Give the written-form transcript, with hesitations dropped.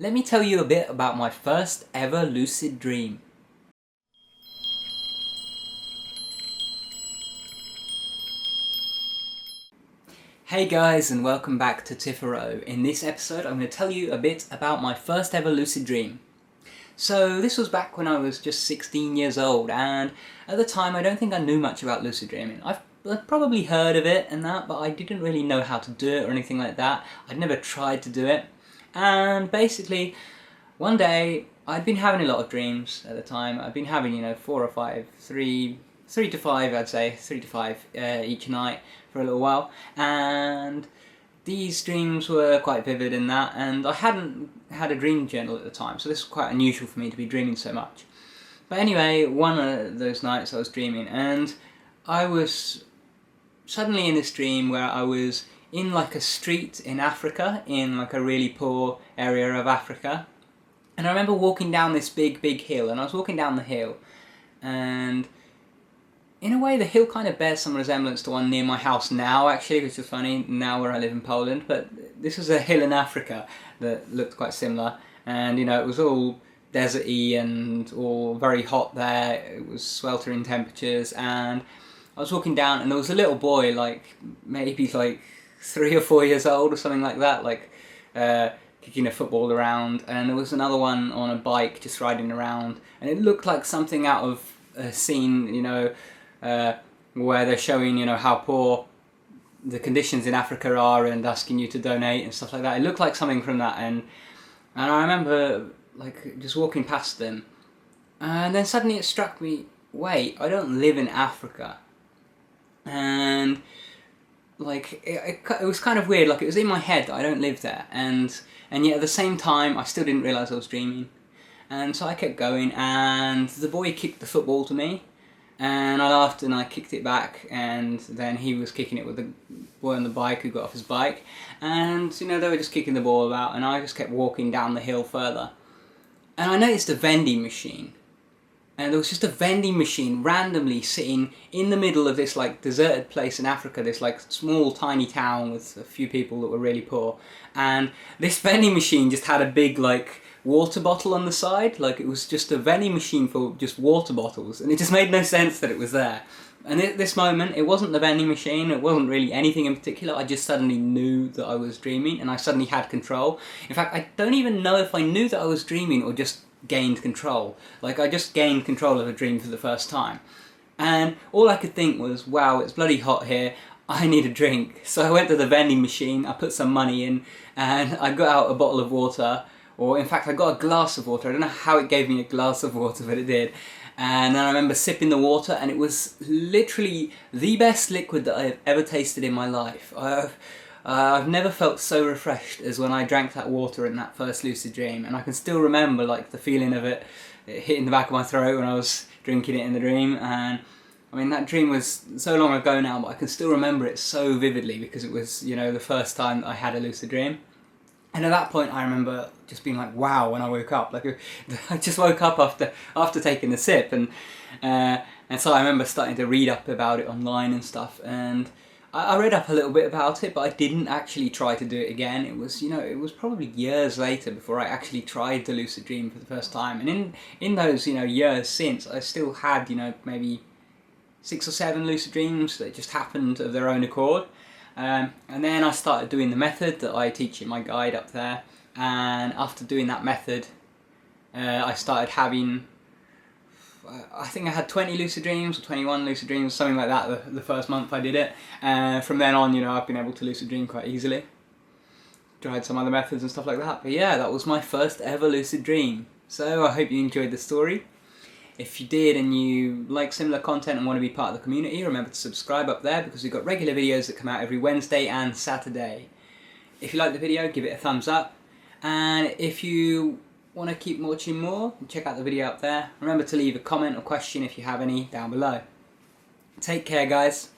let me tell you a bit about my first ever lucid dream. Hey guys, and welcome back to Tipharot. In this episode I'm going to tell you a bit about my first ever lucid dream. So this was back when I was just 16 years old, and at the time I don't think I knew much about lucid dreaming. I've probably heard of it and that, but I didn't really know how to do it or anything like that. I'd never tried to do it. And basically, one day, I'd been having a lot of dreams at the time. I'd been having, 4 or 5, 3 to 5, I'd say, 3 to 5 each night for a little while. And these dreams were quite vivid in that, and I hadn't had a dream journal at the time, so this was quite unusual for me to be dreaming so much. But anyway, one of those nights I was dreaming, and I was suddenly in this dream where I was in like a street in Africa, in like a really poor area of Africa. And I remember walking down this big hill, and I was walking down the hill, and in a way the hill kind of bears some resemblance to one near my house now, actually, which is funny, now where I live in Poland. But this was a hill in Africa that looked quite similar, and it was all deserty and all very hot there. It was sweltering temperatures, and I was walking down, and there was a little boy, maybe 3 or 4 years old or something like that, kicking a football around, and there was another one on a bike just riding around, and it looked like something out of a scene, where they're showing, how poor the conditions in Africa are and asking you to donate and stuff like that. It looked like something from that, and I remember just walking past them, and then suddenly it struck me, wait, I don't live in Africa. And it was kind of weird, it was in my head that I don't live there, and yet at the same time I still didn't realise I was dreaming. And so I kept going, and the boy kicked the football to me, and I laughed and I kicked it back, and then he was kicking it with the boy on the bike who got off his bike, and they were just kicking the ball about, and I just kept walking down the hill further, and I noticed a vending machine. And there was just a vending machine randomly sitting in the middle of this deserted place in Africa, this small tiny town with a few people that were really poor. And this vending machine just had a big water bottle on the side. It was just a vending machine for just water bottles, and it just made no sense that it was there. And at this moment, it wasn't the vending machine, it wasn't really anything in particular. I just suddenly knew that I was dreaming, and I suddenly had control. In fact, I don't even know if I knew that I was dreaming or just gained control. I just gained control of a dream for the first time. And all I could think was, wow, it's bloody hot here, I need a drink. So I went to the vending machine, I put some money in, and I got out a bottle of water, or in fact I got a glass of water. I don't know how it gave me a glass of water, but it did. And then I remember sipping the water, and it was literally the best liquid that I've ever tasted in my life. I've never felt so refreshed as when I drank that water in that first lucid dream, and I can still remember the feeling of it hitting the back of my throat when I was drinking it in the dream. And I mean, that dream was so long ago now, but I can still remember it so vividly because it was the first time that I had a lucid dream. And at that point I remember just being wow when I woke up. I just woke up after taking the sip, and so I remember starting to read up about it online and stuff, and I read up a little bit about it, but I didn't actually try to do it again. It was, it was probably years later before I actually tried to lucid dream for the first time. And in those, years since, I still had, maybe 6 or 7 lucid dreams that just happened of their own accord. And then I started doing the method that I teach in my guide up there. And after doing that method, I started having, I think I had 20 lucid dreams or 21 lucid dreams, something like that, the first month I did it. From then on, I've been able to lucid dream quite easily. Tried some other methods and stuff like that. But yeah, that was my first ever lucid dream. So I hope you enjoyed the story. If you did and you like similar content and want to be part of the community, remember to subscribe up there, because we've got regular videos that come out every Wednesday and Saturday. If you like the video, give it a thumbs up. And if you want to keep watching more, check out the video up there. Remember to leave a comment or question if you have any down below. Take care, guys.